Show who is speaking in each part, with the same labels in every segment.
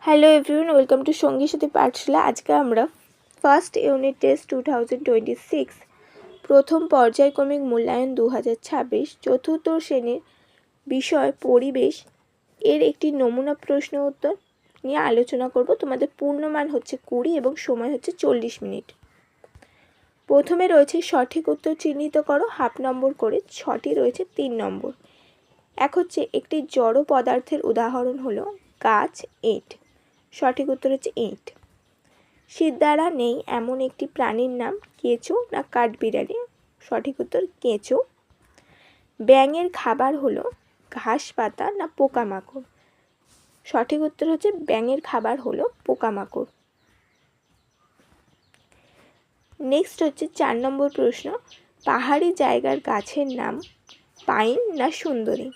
Speaker 1: Hello everyone, welcome to সঙ্গীর সাথে পাঠশালা। আজকে আমরা ফার্স্ট ইউনিট টেস্ট 2026 প্রথম পর্যায়ক্রমিক মূল্যায়ন 2026 চতুর্থ শ্রেণীর বিষয় পরিবেশ এর একটি নমুনা প্রশ্ন উত্তর নিয়ে আলোচনা করব। তোমাদের পূর্ণমান হচ্ছে 20 এবং সময় হচ্ছে 40 মিনিট। প্রথমে রয়েছে সঠিক উত্তর চিহ্নিত করো, হাফ নম্বর করে। 6টি রয়েছে 3 নম্বর। এক হচ্ছে একটি জড় পদার্থের উদাহরণ হলো গাছ, ইট। সঠিক উত্তর হচ্ছে ইট। শিরদাঁড়া নেই এমন একটি প্রাণীর নাম কেঁচো না কাঠবিড়ালি। সঠিক উত্তর কেঁচো। ব্যাঙের খাবার হলো ঘাস পাতা না পোকামাকড়। সঠিক উত্তর হচ্ছে ব্যাঙের খাবার হলো পোকামাকড়। নেক্সট হচ্ছে 4 নম্বর প্রশ্ন, পাহাড়ি জায়গার গাছের নাম পাইন না সুন্দরী।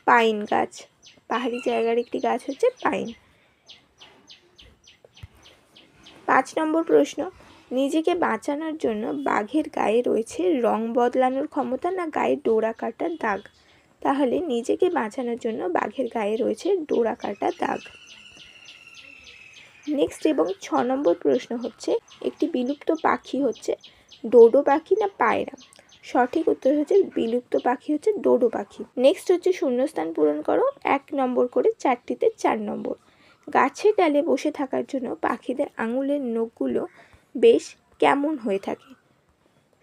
Speaker 1: পাইন গাছ। পাহাড়ি জায়গার একটি গাছ হচ্ছে পাইন। 5 নম্বর প্রশ্ন, নিজেকে বাঁচানোর জন্য বাঘের গায়ে রয়েছে রং বদলানোর ক্ষমতা না গায়ে ডোরা কাটার দাগ। তাহলে নিজেকে বাঁচানোর জন্য বাঘের গায়ে রয়েছে ডোরা কাটা দাগ। নেক্সট এবং 6 নম্বর প্রশ্ন হচ্ছে একটি বিলুপ্ত পাখি হচ্ছে ডোডো পাখি না পায়রা। সঠিক উত্তর হচ্ছে বিলুপ্ত পাখি হচ্ছে ডোডো পাখি। নেক্সট হচ্ছে শূন্যস্থান পূরণ করো, 1 নম্বর করে 4টিতে 4 নম্বর। গাছের ডালে বসে থাকার জন্য পাখিদের আঙুলের নখগুলো বেশ কেমন হয়ে থাকে।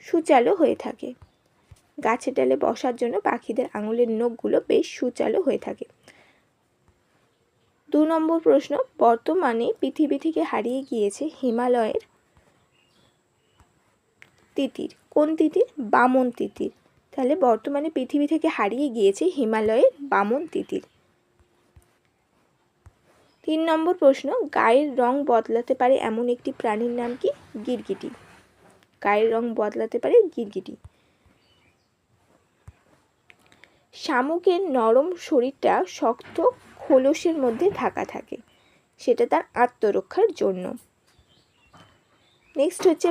Speaker 1: সুচালো হয়ে থাকে। গাছের ডালে বসার জন্য পাখিদের আঙুলের নখগুলো বেশ সুচালো হয়ে থাকে। 2 নম্বর প্রশ্ন, বর্তমানে পৃথিবী থেকে হারিয়ে গিয়েছে হিমালয়ের তিতির। কোন তিতির? বামন তিতির। তাহলে বর্তমানে পৃথিবী থেকে হারিয়ে গিয়েছে হিমালয়ের বামন তিতির। 3 নম্বর প্রশ্ন, গায়ের রং বদলাতে পারে এমন একটি প্রাণীর নাম কি? গিরগিটি। গায়ের রং বদলাতে পারে গিরগিটি। শামুকের নরম শরীরটা শক্ত খোলসের মধ্যে ঢাকা থাকে, সেটা তার আত্মরক্ষার জন্য। নেক্সট হচ্ছে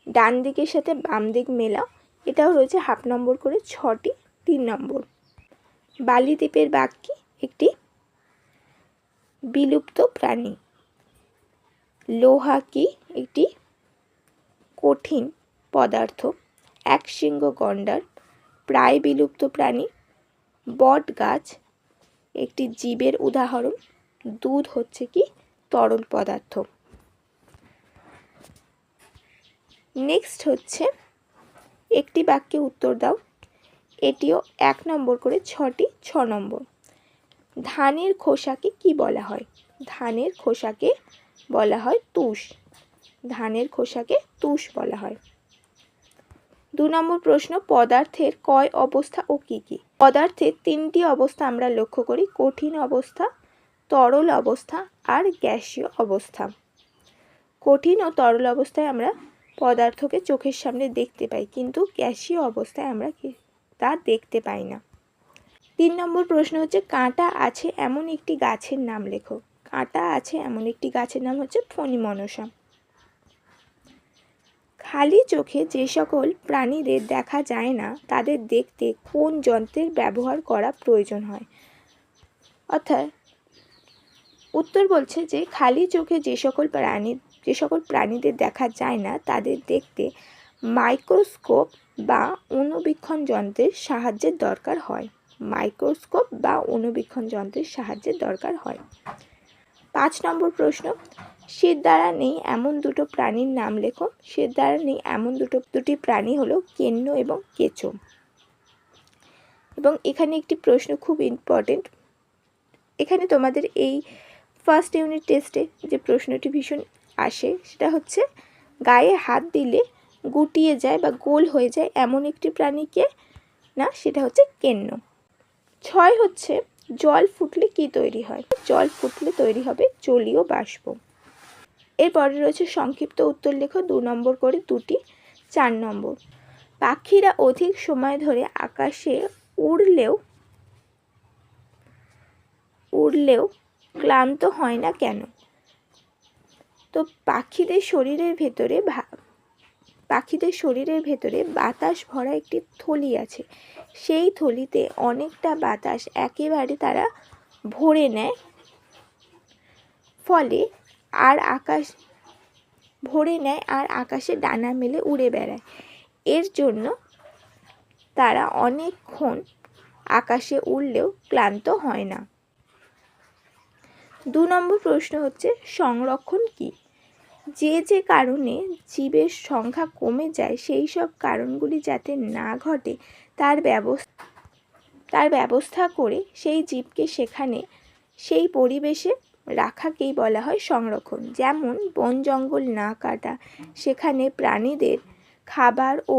Speaker 1: ডান দিকের সাথে বাম দিক মেলা, এটাও রয়েছে হাফ নম্বর করে 6টি 3 নম্বর। বালিদ্বীপের বাঘ কি? একটি বিলুপ্ত প্রাণী। লোহা কি? একটি কঠিন পদার্থ। একশৃঙ্গ গন্ডার প্রায় বিলুপ্ত প্রাণী। বট গাছ একটি জীবের উদাহরণ। দুধ হচ্ছে কি? তরল পদার্থ। নেক্সট হচ্ছে একটি বাক্যে উত্তর দাও, এটিও 1 নম্বর করে 6টি 6 নম্বর। ধানের খোসাকে কি বলা হয়? ধানের খোসাকে বলা হয় তুষ। ধানের খোসাকে তুষ বলা হয়। 2 নম্বর প্রশ্ন, পদার্থের কয় অবস্থা ও কি কি? পদার্থের 3টি অবস্থা আমরা লক্ষ্য করি, কঠিন অবস্থা, তরল অবস্থা আর গ্যাসীয় অবস্থা। কঠিন ও তরল অবস্থায় আমরা পদার্থকে চোখের সামনে দেখতে পাই, কিন্তু গ্যাসীয় অবস্থায় আমরা তা দেখতে পাই না। 3 নম্বর প্রশ্ন হচ্ছে কাঁটা আছে এমন একটি গাছের নাম লেখো। কাঁটা আছে এমন একটি গাছের নাম হচ্ছে ফণিমনসা। খালি চোখে যে সকল প্রাণীদের দেখা যায় না তাদের দেখতে কোন যন্ত্রের ব্যবহার করা প্রয়োজন হয়? অর্থাৎ উত্তর বলছে যে খালি চোখে যে সকল প্রাণীদের দেখা যায় না তাদের দেখতে মাইক্রোস্কোপ বা অণুবীক্ষণ যন্ত্রের সাহায্যের দরকার হয়। মাইক্রোস্কোপ বা অণুবীক্ষণ যন্ত্রের সাহায্যের দরকার হয়। 5 নম্বর প্রশ্ন, শিরদাঁড়া নেই এমন দুটো প্রাণীর নাম লেখো। শিরদাঁড়া নেই এমন দুটি প্রাণী হলো কেন্ন এবং কেঁচো। এবং এখানে একটি প্রশ্ন খুব ইম্পর্টেন্ট, এখানে তোমাদের এই ফার্স্ট ইউনিট টেস্টে যে প্রশ্নটি ভীষণ আসে সেটা হচ্ছে গায়ে হাত দিলে গুটিয়ে যায় বা গোল হয়ে যায় এমন একটি প্রাণীকে না, সেটা হচ্ছে কেন্ন। 6 হচ্ছে জল ফুটলে কি তৈরি হয়? জল ফুটলে তৈরি হবে জলীয় বাষ্প। এরপরে রয়েছে সংক্ষিপ্ত উত্তর লেখো, 2 নম্বর করে 2টি 4 নম্বর। পাখিরা অধিক সময় ধরে আকাশে উড়লেও ক্লান্ত হয় না কেন? তো পাখিদের শরীরের ভেতরে বাতাস ভরা একটি থলি আছে, সেই থলিতে অনেকটা বাতাস একেবারে তারা ভরে নেয়, ফলে আর আকাশ ভরে নেয় আর আকাশে ডানা মেলে উড়ে বেড়ায়। এর জন্য তারা অনেকক্ষণ আকাশে উড়লেও ক্লান্ত হয় না। 2 নম্বর প্রশ্ন হচ্ছে সংরক্ষণ কি? যে কারণে জীবের সংখ্যা কমে যায় সেই সব কারণগুলি যাতে না ঘটে তার ব্যবস্থা করে সেই জীবকে সেখানে সেই পরিবেশে রাখাকেই বলা হয় সংরক্ষণ। যেমন বন জঙ্গল না কাটা, সেখানে প্রাণীদের খাবার ও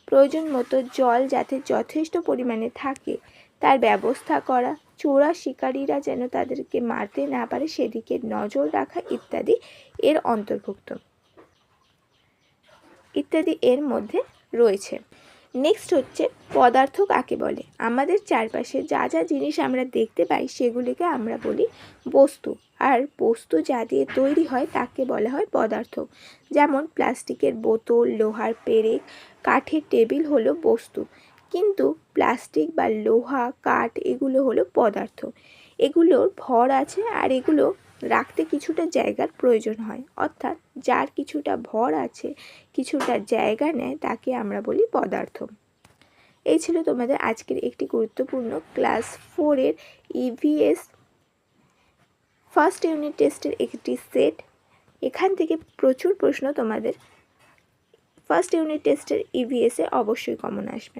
Speaker 1: প্রয়োজন মতো জল যাতে যথেষ্ট পরিমাণে থাকে তার ব্যবস্থা করা, চোরা শিকারীরা যেন তাদেরকে মারতে না পারে সেদিকে নজর রাখা ইত্যাদি এর মধ্যে রয়েছে। নেক্সট হচ্ছে পদার্থ কাকে বলে? আমাদের চারপাশে যা যা জিনিস আমরা দেখতে পাই সেগুলিকে আমরা বলি বস্তু, আর বস্তু যা দিয়ে তৈরি হয় তাকে বলা হয় পদার্থ। যেমন প্লাস্টিকের বোতল, লোহার পেরেক, কাঠের টেবিল হলো বস্তু, কিন্তু প্লাস্টিক বা লোহা, কাঠ এগুলো হলো পদার্থ। এগুলোর ভর আছে আর এগুলো রাখতে কিছুটা জায়গার প্রয়োজন হয়, অর্থাৎ যার কিছুটা ভর আছে, কিছুটা জায়গা নেয়, তাকে আমরা বলি পদার্থ। এই ছিল তোমাদের আজকের একটি গুরুত্বপূর্ণ ক্লাস 4-এর ইভিএস ফার্স্ট ইউনিট টেস্টের একটি সেট। এখান থেকে প্রচুর প্রশ্ন তোমাদের ফার্স্ট ইউনিট টেস্টের ইভিএসে অবশ্যই কমন আসবে।